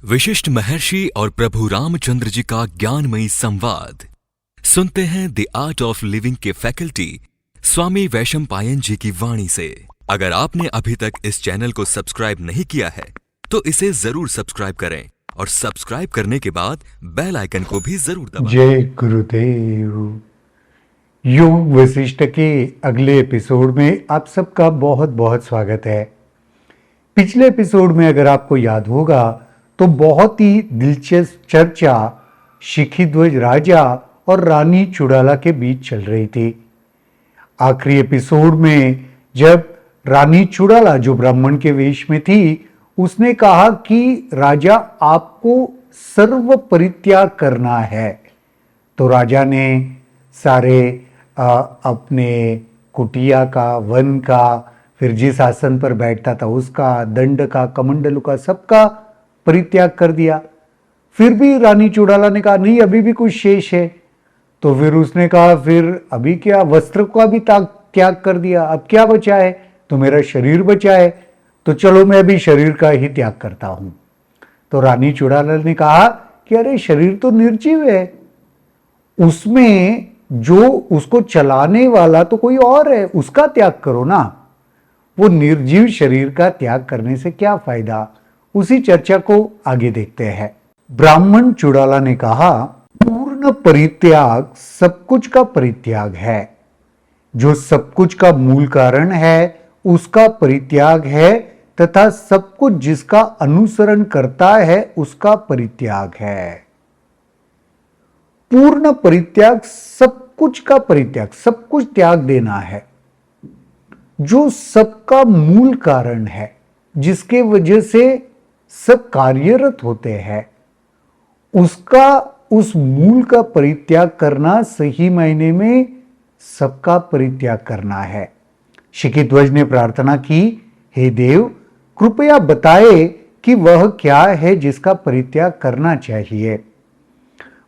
विशिष्ट महर्षि और प्रभु रामचंद्र जी का ज्ञानमयी संवाद सुनते हैं द आर्ट ऑफ लिविंग के फैकल्टी स्वामी वैशंपायन जी की वाणी से। अगर आपने अभी तक इस चैनल को सब्सक्राइब नहीं किया है तो इसे जरूर सब्सक्राइब करें और सब्सक्राइब करने के बाद बेल आइकन को भी जरूर दबाएं। जय गुरुदेव। योग वशिष्ठ के अगले एपिसोड में आप सबका बहुत बहुत स्वागत है। पिछले एपिसोड में अगर आपको याद होगा तो बहुत ही दिलचस्प चर्चा शिखीध्वज राजा और रानी चुड़ाला के बीच चल रही थी। आखिरी एपिसोड में जब रानी चुड़ाला जो ब्राह्मण के वेश में थी उसने कहा कि राजा आपको सर्व परित्याग करना है, तो राजा ने सारे अपने कुटिया का, वन का, फिर जिस आसन पर बैठता था उसका, दंड का, कमंडलू का, सबका परित्याग कर दिया। फिर भी रानी चुड़ाला ने कहा नहीं अभी भी कुछ शेष है, तो फिर उसने कहा फिर अभी क्या, वस्त्र का भी त्याग कर दिया, अब क्या बचा है, तो मेरा शरीर बचा है, तो चलो मैं भी शरीर का ही त्याग करता हूं। तो रानी चुड़ाला ने कहा कि अरे शरीर तो निर्जीव है, उसमें जो उसको चलाने वाला तो कोई और है, उसका त्याग करो ना, वो निर्जीव शरीर का त्याग करने से क्या फायदा। उसी चर्चा को आगे देखते हैं। ब्राह्मण चुड़ाला ने कहा पूर्ण परित्याग सब कुछ का परित्याग है, जो सब कुछ का मूल कारण है उसका परित्याग है, तथा सब कुछ जिसका अनुसरण करता है उसका परित्याग है। पूर्ण परित्याग सब कुछ का परित्याग, सब कुछ त्याग देना है। जो सबका मूल कारण है, जिसके वजह से सब कार्यरत होते हैं, उसका, उस मूल का परित्याग करना सही मायने में सबका परित्याग करना है। शिखीध्वज ने प्रार्थना की, हे देव कृपया बताए कि वह क्या है जिसका परित्याग करना चाहिए।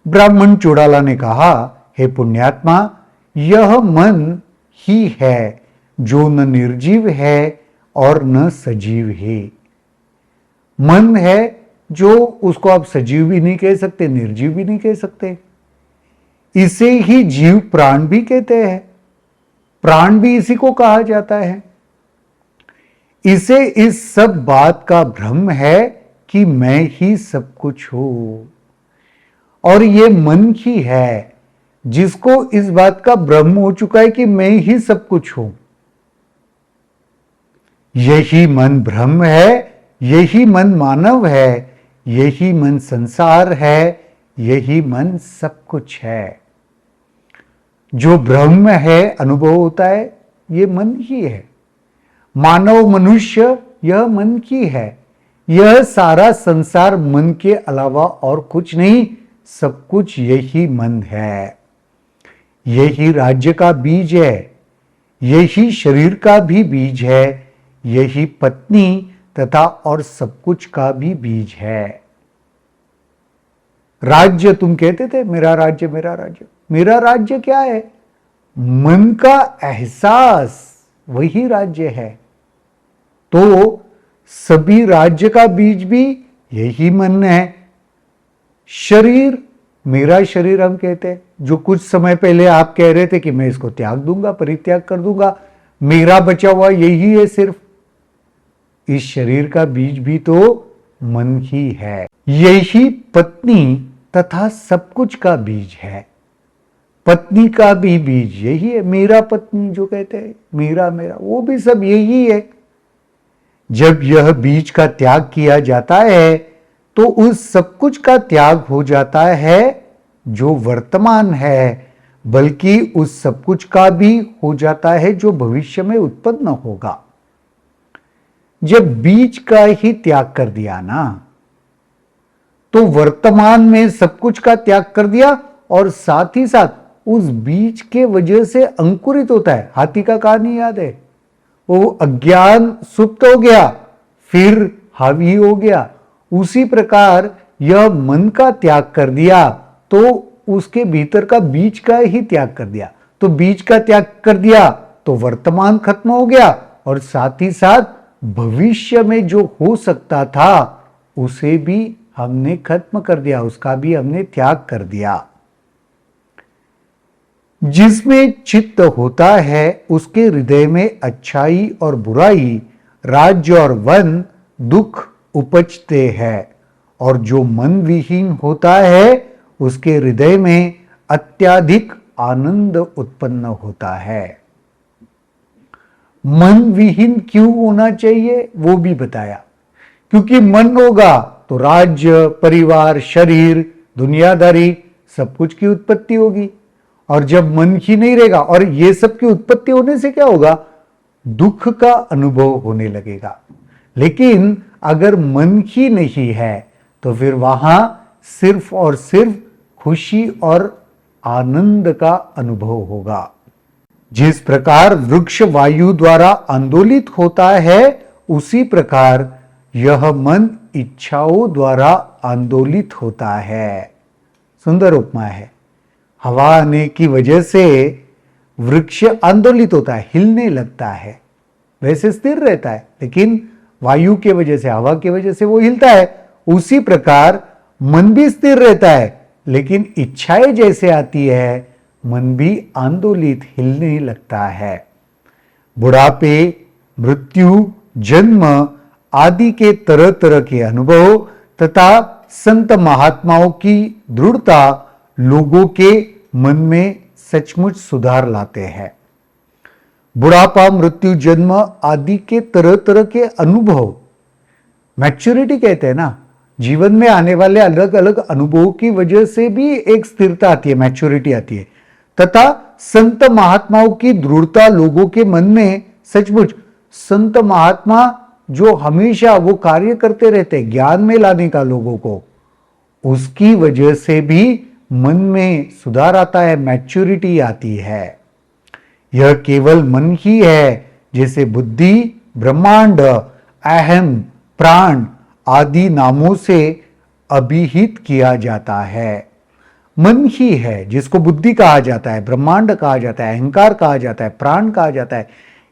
ब्राह्मण चुड़ाला ने कहा, हे पुण्यात्मा, यह मन ही है जो न निर्जीव है और न सजीव है। मन है जो, उसको आप सजीव भी नहीं कह सकते, निर्जीव भी नहीं कह सकते, इसे ही जीव प्राण भी कहते हैं, प्राण भी इसी को कहा जाता है। इसे इस सब बात का भ्रम है कि मैं ही सब कुछ हूं, और ये मन ही है जिसको इस बात का भ्रम हो चुका है कि मैं ही सब कुछ हूं। यही मन ब्रह्म है, यही मन मानव है, यही मन संसार है, यही मन सब कुछ है। जो ब्रह्म है, अनुभव होता है, ये मन ही है। मानव मनुष्य यह मन की है। यह सारा संसार मन के अलावा और कुछ नहीं, सब कुछ यही मन है। यही राज्य का बीज है, यही शरीर का भी बीज है, यही पत्नी तथा और सब कुछ का भी बीज है। राज्य तुम कहते थे मेरा राज्य, मेरा राज्य, मेरा राज्य क्या है? मन का एहसास, वही राज्य है। तो सभी राज्य का बीज भी यही मन है। शरीर, मेरा शरीर हम कहते हैं, जो कुछ समय पहले आप कह रहे थे कि मैं इसको त्याग दूंगा, परित्याग कर दूंगा, मेरा बचा हुआ यही है सिर्फ। इस शरीर का बीज भी तो मन ही है। यही पत्नी तथा सब कुछ का बीज है। पत्नी का भी बीज यही है, मेरा पत्नी जो कहते हैं, मेरा मेरा, वो भी सब यही है। जब यह बीज का त्याग किया जाता है तो उस सब कुछ का त्याग हो जाता है जो वर्तमान है, बल्कि उस सब कुछ का भी हो जाता है जो भविष्य में उत्पन्न होगा। जब बीज का ही त्याग कर दिया ना, तो वर्तमान में सब कुछ का त्याग कर दिया, और साथ ही साथ उस बीज के वजह से अंकुरित होता है। हाथी का कहानी याद है, वो अज्ञान सुप्त हो गया, फिर हावी हो गया। उसी प्रकार यह मन का त्याग कर दिया तो उसके भीतर का बीज का ही त्याग कर दिया। तो बीज का त्याग कर दिया तो वर्तमान खत्म हो गया, और साथ ही साथ भविष्य में जो हो सकता था उसे भी हमने खत्म कर दिया, उसका भी हमने त्याग कर दिया। जिसमें चित्त होता है उसके हृदय में अच्छाई और बुराई, राज्य और वन, दुख उपजते हैं, और जो मन विहीन होता है उसके हृदय में अत्यधिक आनंद उत्पन्न होता है। मन विहीन क्यों होना चाहिए वो भी बताया, क्योंकि मन होगा तो राज्य, परिवार, शरीर, दुनियादारी सब कुछ की उत्पत्ति होगी, और जब मन ही नहीं रहेगा, और ये सब की उत्पत्ति होने से क्या होगा, दुख का अनुभव होने लगेगा। लेकिन अगर मन ही नहीं है तो फिर वहां सिर्फ और सिर्फ खुशी और आनंद का अनुभव होगा। जिस प्रकार वृक्ष वायु द्वारा आंदोलित होता है उसी प्रकार यह मन इच्छाओं द्वारा आंदोलित होता है। सुंदर उपमा है। हवा आने की वजह से वृक्ष आंदोलित होता है, हिलने लगता है, वैसे स्थिर रहता है, लेकिन वायु के वजह से, हवा की वजह से वो हिलता है। उसी प्रकार मन भी स्थिर रहता है, लेकिन इच्छाएं जैसे आती है मन भी आंदोलित, हिलने लगता है। बुढ़ापे, मृत्यु, जन्म आदि के तरह तरह के अनुभव तथा संत महात्माओं की दृढ़ता लोगों के मन में सचमुच सुधार लाते हैं। बुढ़ापा, मृत्यु, जन्म आदि के तरह तरह के अनुभव, मैच्योरिटी कहते हैं ना, जीवन में आने वाले अलग अलग अनुभवों की वजह से भी एक स्थिरता आती है, मैच्योरिटी आती है, तथा संत महात्माओं की दृढ़ता लोगों के मन में सचमुच, संत महात्मा जो हमेशा वो कार्य करते रहते हैं ज्ञान में लाने का लोगों को, उसकी वजह से भी मन में सुधार आता है, मैच्योरिटी आती है। यह केवल मन ही है जिसे बुद्धि, ब्रह्मांड, अहम, प्राण आदि नामों से अभिहित किया जाता है। मन ही है जिसको बुद्धि कहा जाता है, ब्रह्मांड कहा जाता है, अहंकार कहा जाता है, प्राण कहा जाता है,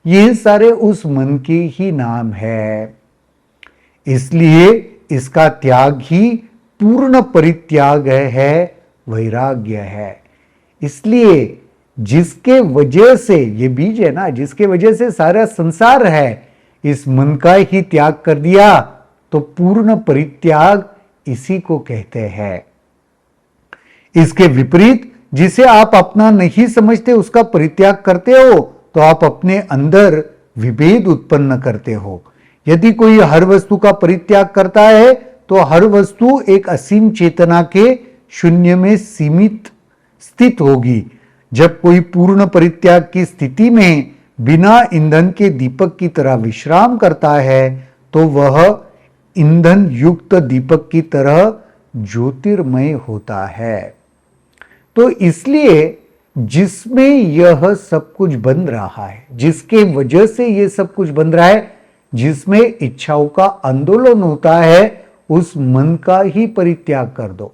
ये सारे उस मन के ही नाम है। इसलिए इसका त्याग ही पूर्ण परित्याग है, वैराग्य है। इसलिए जिसके वजह से ये बीज है ना, जिसके वजह से सारा संसार है, इस मन का ही त्याग कर दिया तो पूर्ण परित्याग इसी को कहते हैं। इसके विपरीत जिसे आप अपना नहीं समझते उसका परित्याग करते हो तो आप अपने अंदर विभेद उत्पन्न करते हो। यदि कोई हर वस्तु का परित्याग करता है तो हर वस्तु एक असीम चेतना के शून्य में सीमित स्थित होगी। जब कोई पूर्ण परित्याग की स्थिति में बिना ईंधन के दीपक की तरह विश्राम करता है तो वह ईंधन युक्त दीपक की तरह ज्योतिर्मय होता है। तो इसलिए जिसमें यह सब कुछ बन रहा है, जिसके वजह से यह सब कुछ बन रहा है, जिसमें इच्छाओं का आंदोलन होता है, उस मन का ही परित्याग कर दो।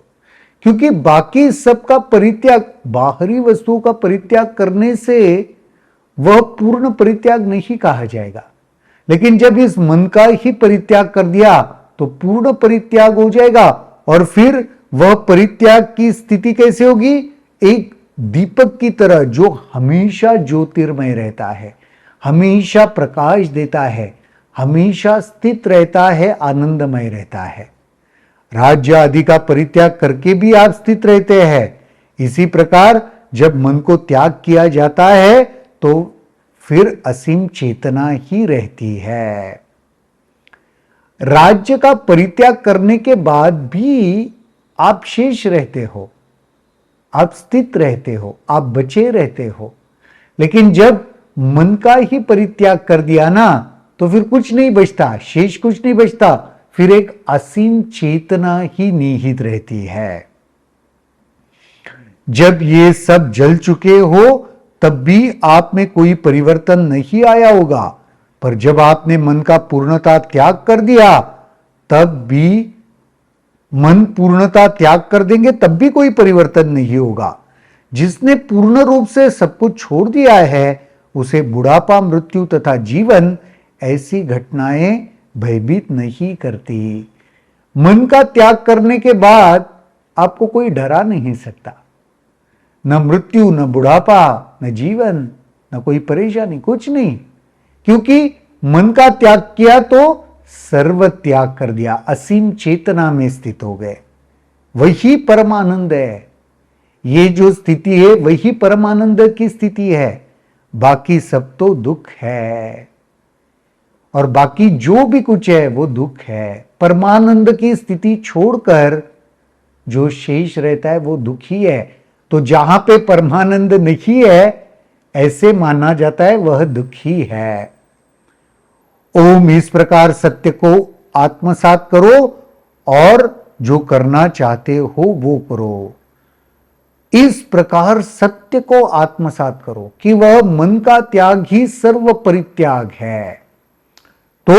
क्योंकि बाकी सबका परित्याग, बाहरी वस्तुओं का परित्याग करने से वह पूर्ण परित्याग नहीं कहा जाएगा, लेकिन जब इस मन का ही परित्याग कर दिया तो पूर्ण परित्याग हो जाएगा। और फिर वह परित्याग की स्थिति कैसे होगी, एक दीपक की तरह जो हमेशा ज्योतिर्मय रहता है, हमेशा प्रकाश देता है, हमेशा स्थित रहता है, आनंदमय रहता है। राज्य आदि का परित्याग करके भी आप स्थित रहते हैं। इसी प्रकार जब मन को त्याग किया जाता है तो फिर असीम चेतना ही रहती है। राज्य का परित्याग करने के बाद भी आप शेष रहते हो, आप स्थित रहते हो, आप बचे रहते हो। लेकिन जब मन का ही परित्याग कर दिया ना तो फिर कुछ नहीं बचता, शेष कुछ नहीं बचता, फिर एक असीम चेतना ही निहित रहती है। जब ये सब जल चुके हो तब भी आप में कोई परिवर्तन नहीं आया होगा, पर जब आपने मन का पूर्णता त्याग कर दिया तब भी, मन पूर्णता त्याग कर देंगे तब भी कोई परिवर्तन नहीं होगा। जिसने पूर्ण रूप से सब कुछ छोड़ दिया है उसे बुढ़ापा, मृत्यु तथा जीवन ऐसी घटनाएं भयभीत नहीं करती। मन का त्याग करने के बाद आपको कोई डरा नहीं सकता। न मृत्यु, न बुढ़ापा, न जीवन, न कोई परेशानी, कुछ नहीं। क्योंकि मन का त्याग किया तो सर्व त्याग कर दिया, असीम चेतना में स्थित हो गए। वही परमानंद है। ये जो स्थिति है वही परमानंद की स्थिति है। बाकी सब तो दुख है, और बाकी जो भी कुछ है वो दुख है। परमानंद की स्थिति छोड़कर जो शेष रहता है वो दुख ही है। तो जहां पे परमानंद नहीं है, ऐसे माना जाता है वह दुख ही है। ओम इस प्रकार सत्य को आत्मसात करो और जो करना चाहते हो वो करो। इस प्रकार सत्य को आत्मसात करो कि वह मन का त्याग ही सर्व परित्याग है। तो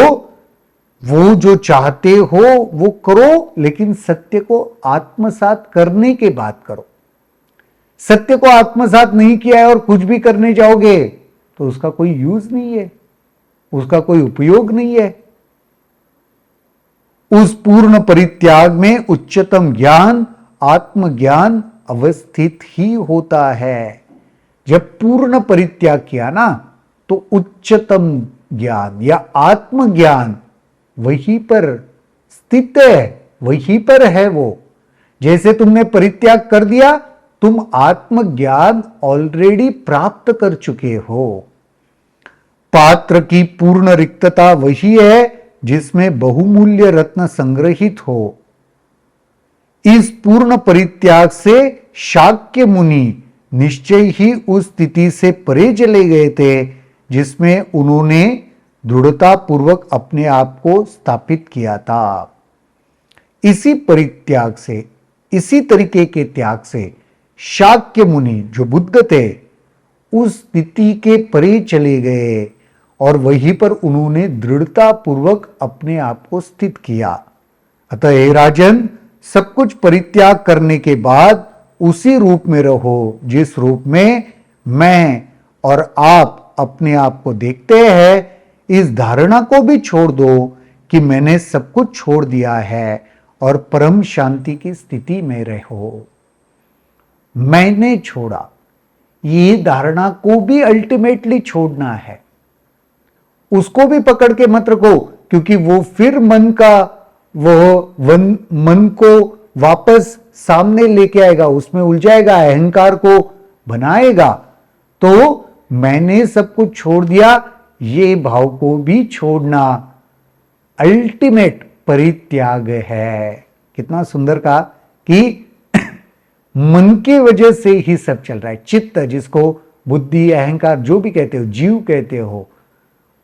वो जो चाहते हो वो करो, लेकिन सत्य को आत्मसात करने के बाद करो। सत्य को आत्मसात नहीं किया है और कुछ भी करने जाओगे तो उसका कोई यूज नहीं है, उसका कोई उपयोग नहीं है। उस पूर्ण परित्याग में उच्चतम ज्ञान, आत्मज्ञान अवस्थित ही होता है। जब पूर्ण परित्याग किया ना, तो उच्चतम ज्ञान या आत्मज्ञान वहीं पर स्थित है, वहीं पर है वो। जैसे तुमने परित्याग कर दिया, तुम आत्मज्ञान ऑलरेडी प्राप्त कर चुके हो। पात्र की पूर्ण रिक्तता वही है जिसमें बहुमूल्य रत्न संग्रहित हो। इस पूर्ण परित्याग से शाक्य मुनि निश्चय ही उस स्थिति से परे चले गए थे जिसमें उन्होंने दृढ़ता पूर्वक अपने आप को स्थापित किया था। इसी परित्याग से, इसी तरीके के त्याग से शाक्य मुनि जो बुद्ध थे उस स्थिति के परे चले गए और वहीं पर उन्होंने दृढ़ता पूर्वक अपने आप को स्थित किया। अतः हे राजन, सब कुछ परित्याग करने के बाद उसी रूप में रहो जिस रूप में मैं और आप अपने आप को देखते हैं। इस धारणा को भी छोड़ दो कि मैंने सब कुछ छोड़ दिया है और परम शांति की स्थिति में रहो। मैंने छोड़ा, ये धारणा को भी अल्टीमेटली छोड़ना है। उसको भी पकड़ के मत रखो, क्योंकि वो फिर मन को वापस सामने लेके आएगा, उसमें उलझाएगा, अहंकार को बनाएगा। तो मैंने सब कुछ छोड़ दिया, ये भाव को भी छोड़ना अल्टीमेट परित्याग है। कितना सुंदर कहा कि मन की वजह से ही सब चल रहा है। चित्त, जिसको बुद्धि, अहंकार जो भी कहते हो, जीव कहते हो,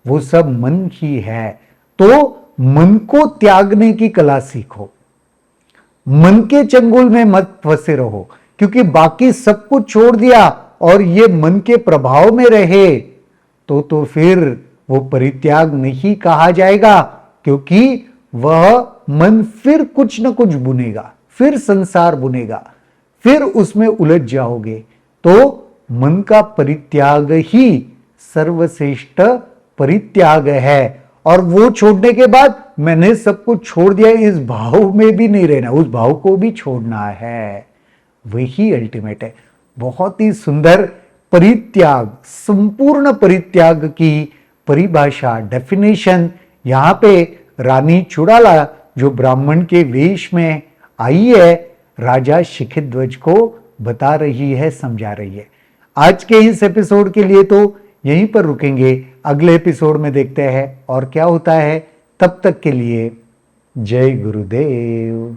वो सब मन ही है। तो मन को त्यागने की कला सीखो। मन के चंगुल में मत फंसे रहो, क्योंकि बाकी सब कुछ छोड़ दिया और ये मन के प्रभाव में रहे तो फिर वो परित्याग नहीं कहा जाएगा, क्योंकि वह मन फिर कुछ न कुछ बुनेगा, फिर संसार बुनेगा, फिर उसमें उलझ जाओगे। तो मन का परित्याग ही सर्वश्रेष्ठ परित्याग है। और वो छोड़ने के बाद मैंने सब कुछ छोड़ दिया, इस भाव में भी नहीं रहना, उस भाव को भी छोड़ना है। वही अल्टीमेट है। बहुत ही सुंदर परित्याग, संपूर्ण परित्याग की परिभाषा, डेफिनेशन यहां पे रानी चुड़ाला जो ब्राह्मण के वेश में आई है, राजा शिखिध्वज को बता रही है, समझा रही है। आज के इस एपिसोड के लिए तो यहीं पर रुकेंगे, अगले एपिसोड में देखते हैं और क्या होता है। तब तक के लिए जय गुरुदेव।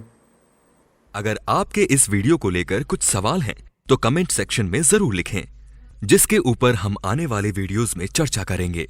अगर आपके इस वीडियो को लेकर कुछ सवाल हैं तो कमेंट सेक्शन में जरूर लिखें, जिसके ऊपर हम आने वाले वीडियोस में चर्चा करेंगे।